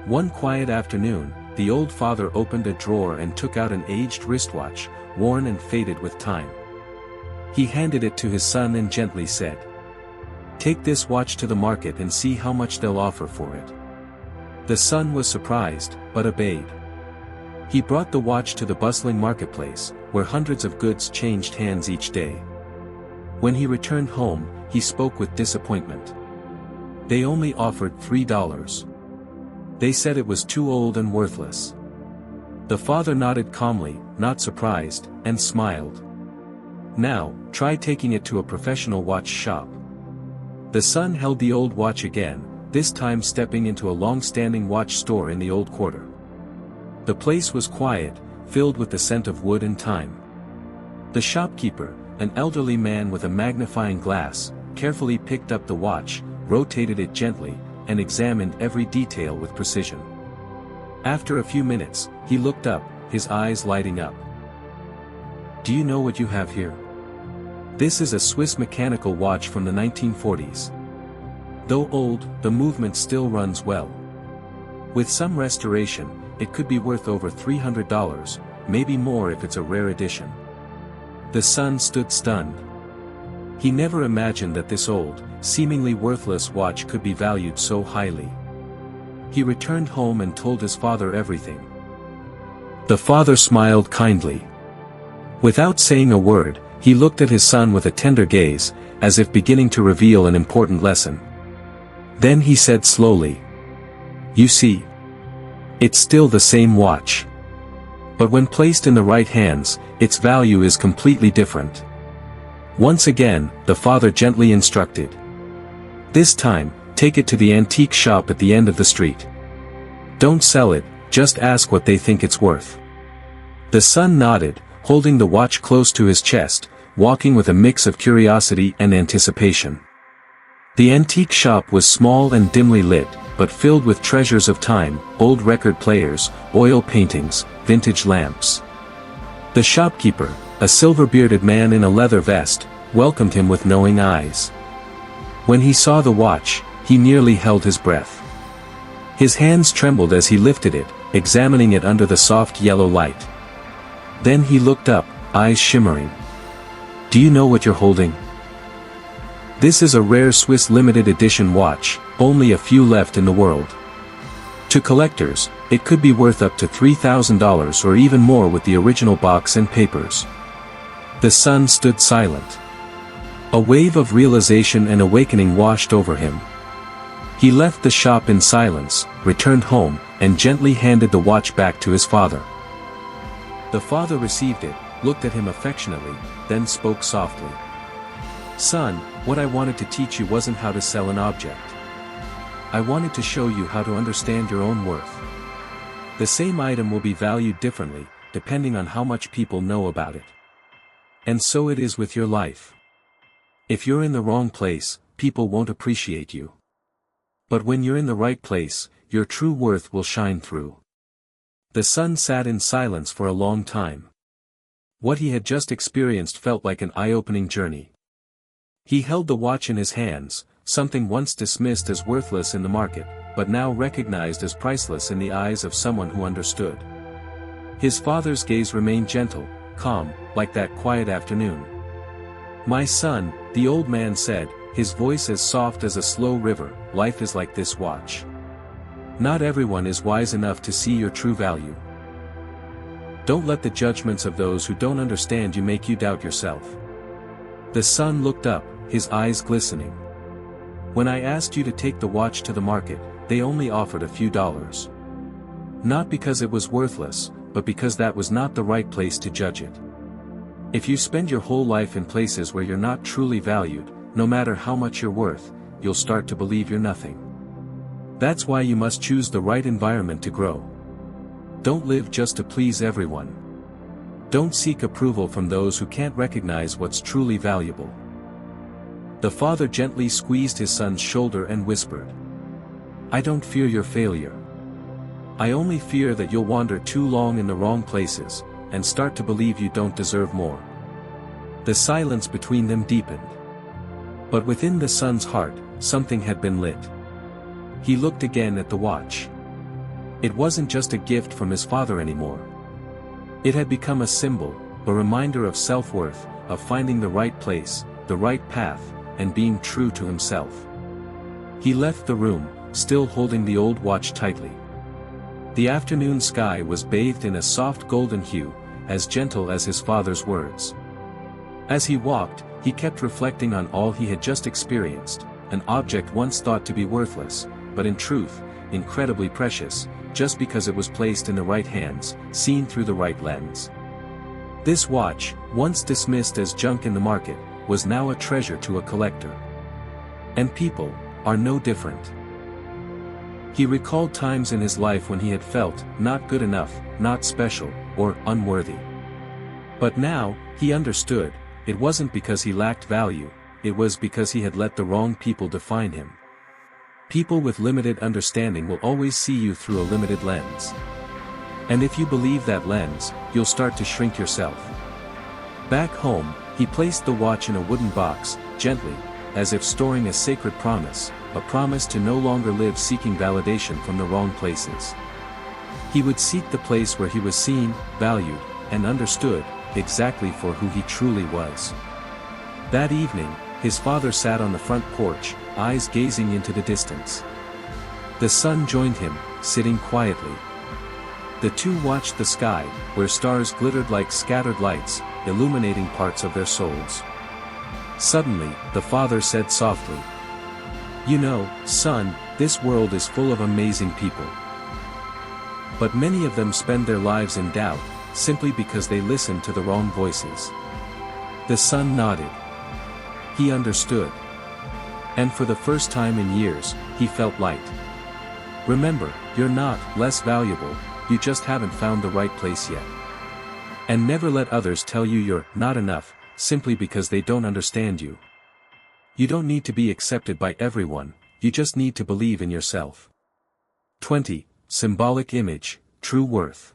One quiet afternoon, the old father opened a drawer and took out an aged wristwatch, worn and faded with time. He handed it to his son and gently said, "Take this watch to the market and see how much they'll offer for it." The son was surprised, but obeyed. He brought the watch to the bustling marketplace, where hundreds of goods changed hands each day. When he returned home, he spoke with disappointment. They only offered $3. They said it was too old and worthless. The father nodded calmly, not surprised, and smiled. "Now, try taking it to a professional watch shop." The son held the old watch again, this time stepping into a long-standing watch store in the old quarter. The place was quiet, filled with the scent of wood and time. The shopkeeper, an elderly man with a magnifying glass, carefully picked up the watch, rotated it gently, and examined every detail with precision. After a few minutes, he looked up, his eyes lighting up. "Do you know what you have here? This is a Swiss mechanical watch from the 1940s. Though old, the movement still runs well. With some restoration, it could be worth over $300, maybe more if it's a rare edition." The son stood stunned. He never imagined that this old, seemingly worthless watch could be valued so highly. He returned home and told his father everything. The father smiled kindly. Without saying a word, he looked at his son with a tender gaze, as if beginning to reveal an important lesson. Then he said slowly, "You see, it's still the same watch. But when placed in the right hands, its value is completely different." Once again, the father gently instructed. "This time, take it to the antique shop at the end of the street. Don't sell it, just ask what they think it's worth." The son nodded, holding the watch close to his chest, walking with a mix of curiosity and anticipation. The antique shop was small and dimly lit, but filled with treasures of time, old record players, oil paintings, vintage lamps. The shopkeeper, a silver-bearded man in a leather vest, welcomed him with knowing eyes. When he saw the watch, he nearly held his breath. His hands trembled as he lifted it, examining it under the soft yellow light. Then he looked up, eyes shimmering. "Do you know what you're holding? This is a rare Swiss limited edition watch, only a few left in the world. To collectors, it could be worth up to $3,000 or even more with the original box and papers." The son stood silent. A wave of realization and awakening washed over him. He left the shop in silence, returned home, and gently handed the watch back to his father. The father received it, looked at him affectionately, then spoke softly. "Son, what I wanted to teach you wasn't how to sell an object. I wanted to show you how to understand your own worth. The same item will be valued differently, depending on how much people know about it. And so it is with your life. If you're in the wrong place, people won't appreciate you. But when you're in the right place, your true worth will shine through." The son sat in silence for a long time. What he had just experienced felt like an eye-opening journey. He held the watch in his hands, something once dismissed as worthless in the market, but now recognized as priceless in the eyes of someone who understood. His father's gaze remained gentle, calm, like that quiet afternoon. "My son," the old man said, his voice as soft as a slow river, "life is like this watch. Not everyone is wise enough to see your true value. Don't let the judgments of those who don't understand you make you doubt yourself." The son looked up, his eyes glistening. "When I asked you to take the watch to the market, they only offered a few dollars. Not because it was worthless, but because that was not the right place to judge it. If you spend your whole life in places where you're not truly valued, no matter how much you're worth, you'll start to believe you're nothing. That's why you must choose the right environment to grow. Don't live just to please everyone. Don't seek approval from those who can't recognize what's truly valuable." The father gently squeezed his son's shoulder and whispered, "I don't fear your failure. I only fear that you'll wander too long in the wrong places, and start to believe you don't deserve more." The silence between them deepened. But within the son's heart, something had been lit. He looked again at the watch. It wasn't just a gift from his father anymore. It had become a symbol, a reminder of self-worth, of finding the right place, the right path, and being true to himself. He left the room, still holding the old watch tightly. The afternoon sky was bathed in a soft golden hue, as gentle as his father's words. As he walked, he kept reflecting on all he had just experienced, an object once thought to be worthless, but in truth, incredibly precious, just because it was placed in the right hands, seen through the right lens. This watch, once dismissed as junk in the market, was now a treasure to a collector. And people are no different. He recalled times in his life when he had felt not good enough, not special, or unworthy. But now, he understood, it wasn't because he lacked value, it was because he had let the wrong people define him. People with limited understanding will always see you through a limited lens. And if you believe that lens, you'll start to shrink yourself. Back home, he placed the watch in a wooden box, gently, as if storing a sacred promise, a promise to no longer live seeking validation from the wrong places. He would seek the place where he was seen, valued, and understood, exactly for who he truly was. That evening, his father sat on the front porch, eyes gazing into the distance. The son joined him, sitting quietly. The two watched the sky, where stars glittered like scattered lights, illuminating parts of their souls. Suddenly, the father said softly, "You know, son, this world is full of amazing people. But many of them spend their lives in doubt, simply because they listen to the wrong voices." The son nodded. He understood. And for the first time in years, he felt light. Remember, you're not less valuable, you just haven't found the right place yet. And never let others tell you you're not enough, simply because they don't understand you. You don't need to be accepted by everyone, you just need to believe in yourself. 20. Symbolic image, true worth.